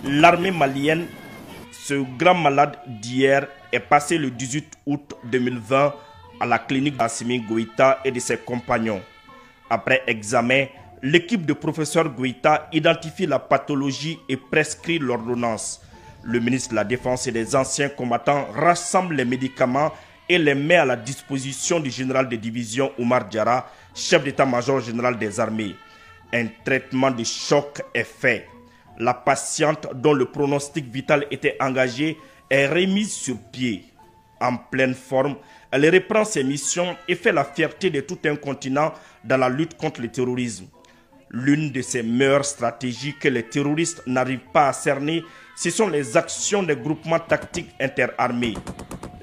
L'armée malienne, ce grand malade d'hier, est passé le 18 août 2020 à la clinique d'Assimi Goïta et de ses compagnons. Après examen, l'équipe de professeur Goïta identifie la pathologie et prescrit l'ordonnance. Le ministre de la Défense et des anciens combattants rassemble les médicaments et les met à la disposition du général de division Oumar Diarra, chef d'état-major général des armées. Un traitement de choc est fait. La patiente, dont le pronostic vital était engagé, est remise sur pied. En pleine forme, elle reprend ses missions et fait la fierté de tout un continent dans la lutte contre le terrorisme. L'une de ses meilleures stratégies que les terroristes n'arrivent pas à cerner, ce sont les actions des groupements tactiques interarmés.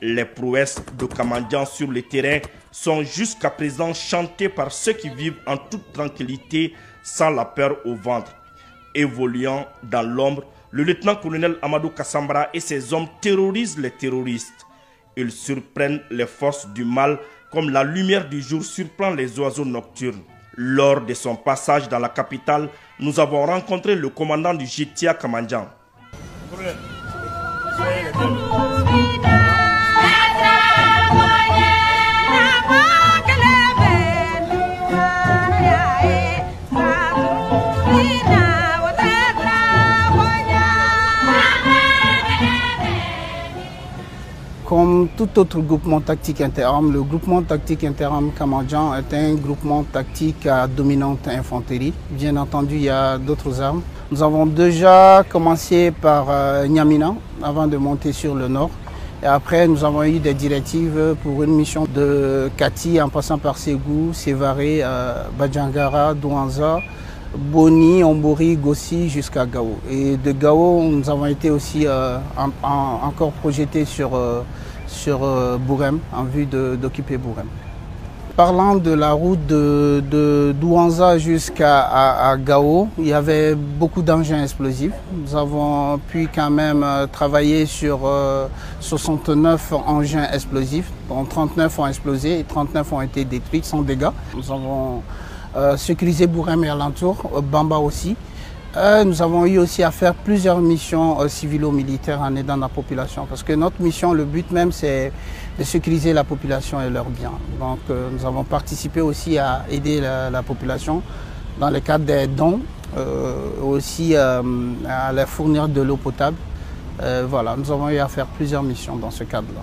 Les prouesses de Kamandian sur le terrain sont jusqu'à présent chantées par ceux qui vivent en toute tranquillité sans la peur au ventre. Évoluant dans l'ombre, le lieutenant-colonel Amadou Kassambra et ses hommes terrorisent les terroristes. Ils surprennent les forces du mal comme la lumière du jour surprend les oiseaux nocturnes. Lors de son passage dans la capitale, nous avons rencontré le commandant du JTIA Kamandian. Comme tout autre groupement tactique interarmes, le groupement tactique interarmes Kamandian est un groupement tactique à dominante infanterie. Bien entendu, il y a d'autres armes. Nous avons déjà commencé par Niamina avant de monter sur le nord. Et après, nous avons eu des directives pour une mission de Kati en passant par Ségou, Sévaré, Badjangara, Douanza, Boni, Ombori, Gossi jusqu'à Gao. Et de Gao, nous avons été aussi encore projetés sur Bourem, en vue d'occuper Bourem. Parlant de la route de Douanza jusqu'à Gao, il y avait beaucoup d'engins explosifs. Nous avons pu quand même travailler sur 69 engins explosifs, dont 39 ont explosé et 39 ont été détruits sans dégâts. Nous avons sécurisé Bourem et alentour, Bamba aussi. Nous avons eu aussi à faire plusieurs missions civilo-militaires en aidant la population. Parce que notre mission, le but même, c'est de sécuriser la population et leurs biens. Donc nous avons participé aussi à aider la population dans le cadre des dons, aussi à leur fournir de l'eau potable. Voilà, nous avons eu à faire plusieurs missions dans ce cadre-là.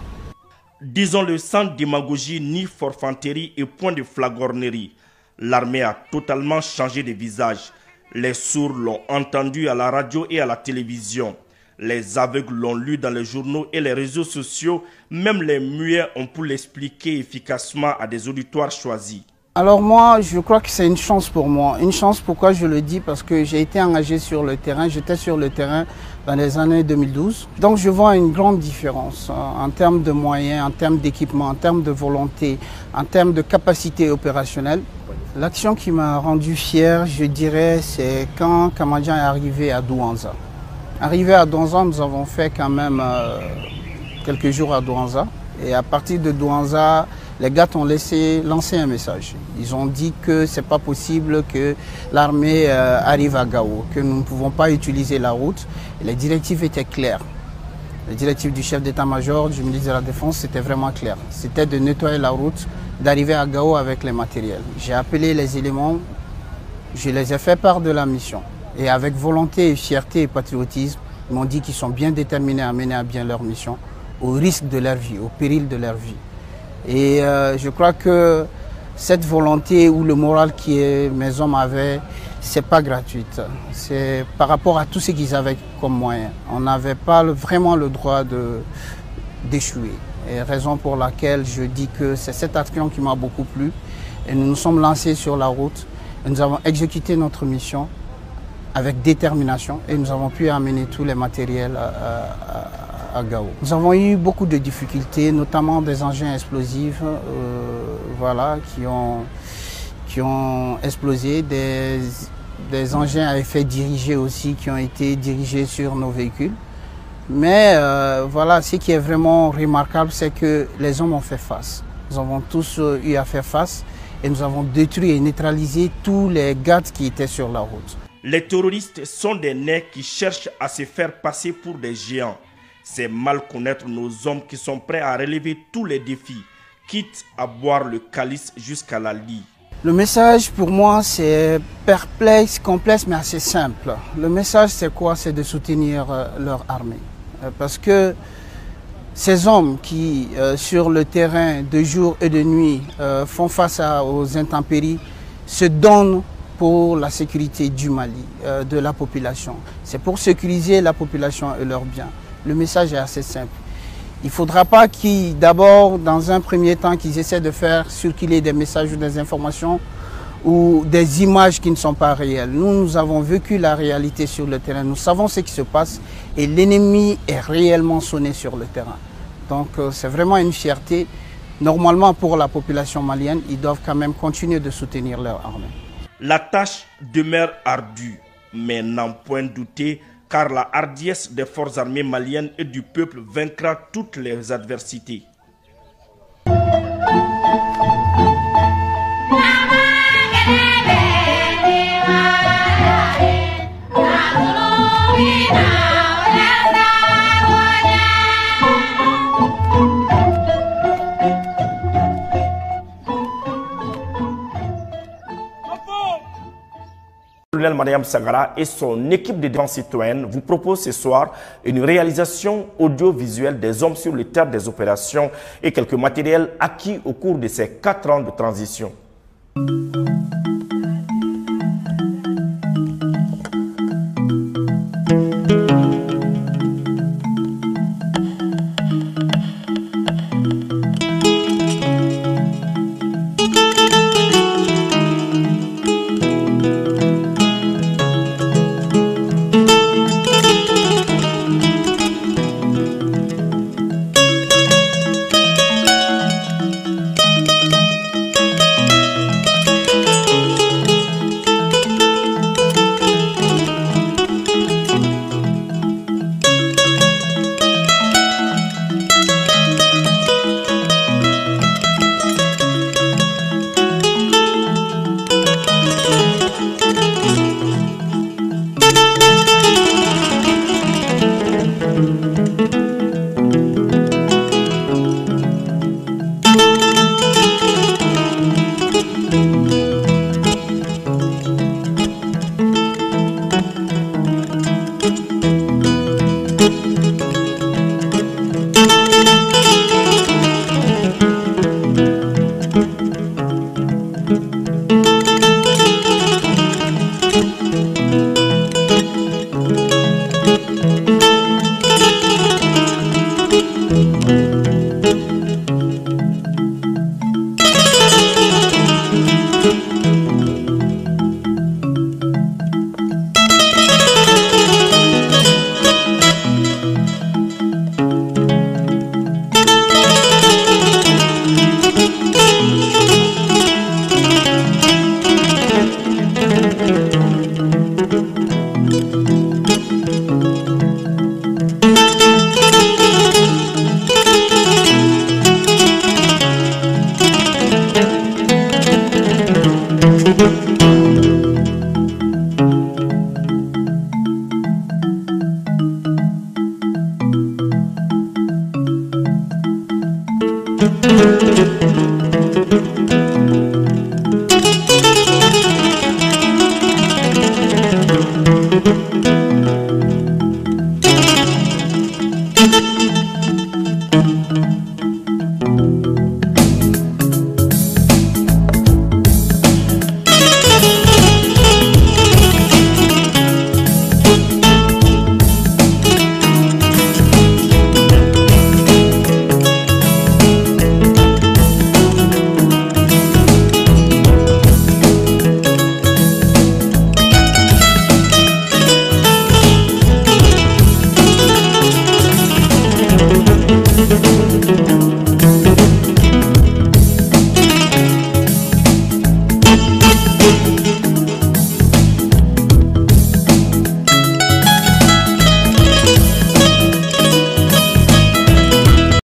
Disons-le sans démagogie ni forfanterie et point de flagornerie. L'armée a totalement changé de visage. Les sourds l'ont entendu à la radio et à la télévision. Les aveugles l'ont lu dans les journaux et les réseaux sociaux. Même les muets ont pu l'expliquer efficacement à des auditoires choisis. Alors moi, je crois que c'est une chance pour moi. Une chance, pourquoi je le dis? Parce que j'ai été engagé sur le terrain. J'étais sur le terrain dans les années 2012. Donc je vois une grande différence en termes de moyens, en termes d'équipement, en termes de volonté, en termes de capacité opérationnelle. L'action qui m'a rendu fier, je dirais, c'est quand Kamandian est arrivé à Douanza. Arrivé à Douanza, nous avons fait quand même quelques jours à Douanza. Et à partir de Douanza, les gars ont lancé un message. Ils ont dit que ce n'est pas possible que l'armée arrive à Gao, que nous ne pouvons pas utiliser la route. Et les directives étaient claires. Les directives du chef d'état-major, du ministre de la Défense, c'était vraiment clair. C'était de nettoyer la route, d'arriver à Gao avec les matériels. J'ai appelé les éléments, je les ai fait part de la mission. Et avec volonté, et fierté et patriotisme, ils m'ont dit qu'ils sont bien déterminés à mener à bien leur mission, au risque de leur vie, au péril de leur vie. Et je crois que cette volonté ou le moral que mes hommes avaient, c'est pas gratuite. C'est par rapport à tout ce qu'ils avaient comme moyen. On n'avait pas vraiment le droit d'échouer. Et raison pour laquelle je dis que c'est cette action qui m'a beaucoup plu. Et nous nous sommes lancés sur la route. Et nous avons exécuté notre mission avec détermination. Et nous avons pu amener tous les matériels à Gao. Nous avons eu beaucoup de difficultés, notamment des engins explosifs voilà, qui ont explosé, des engins à effet dirigé aussi qui ont été dirigés sur nos véhicules. Mais voilà, ce qui est vraiment remarquable, c'est que les hommes ont fait face. Nous avons tous eu à faire face et nous avons détruit et neutralisé tous les gardes qui étaient sur la route. Les terroristes sont des nègres qui cherchent à se faire passer pour des géants. C'est mal connaître nos hommes qui sont prêts à relever tous les défis, quitte à boire le calice jusqu'à la lie. Le message pour moi c'est perplexe, complexe mais assez simple. Le message c'est quoi? C'est de soutenir leur armée. Parce que ces hommes qui sur le terrain de jour et de nuit font face aux intempéries se donnent pour la sécurité du Mali, de la population. C'est pour sécuriser la population et leurs biens. Le message est assez simple. Il ne faudra pas qu'ils, d'abord, dans un premier temps, qu'ils essaient de faire circuler des messages ou des informations ou des images qui ne sont pas réelles. Nous avons vécu la réalité sur le terrain. Nous savons ce qui se passe et l'ennemi est réellement sonné sur le terrain. Donc c'est vraiment une fierté. Normalement, pour la population malienne, ils doivent quand même continuer de soutenir leur armée. La tâche demeure ardue, mais n'en point douter, car la hardiesse des forces armées maliennes et du peuple vaincra toutes les adversités. Mariam Sangara et son équipe de défense citoyenne vous proposent ce soir une réalisation audiovisuelle des hommes sur le terrain des opérations et quelques matériels acquis au cours de ces 4 ans de transition.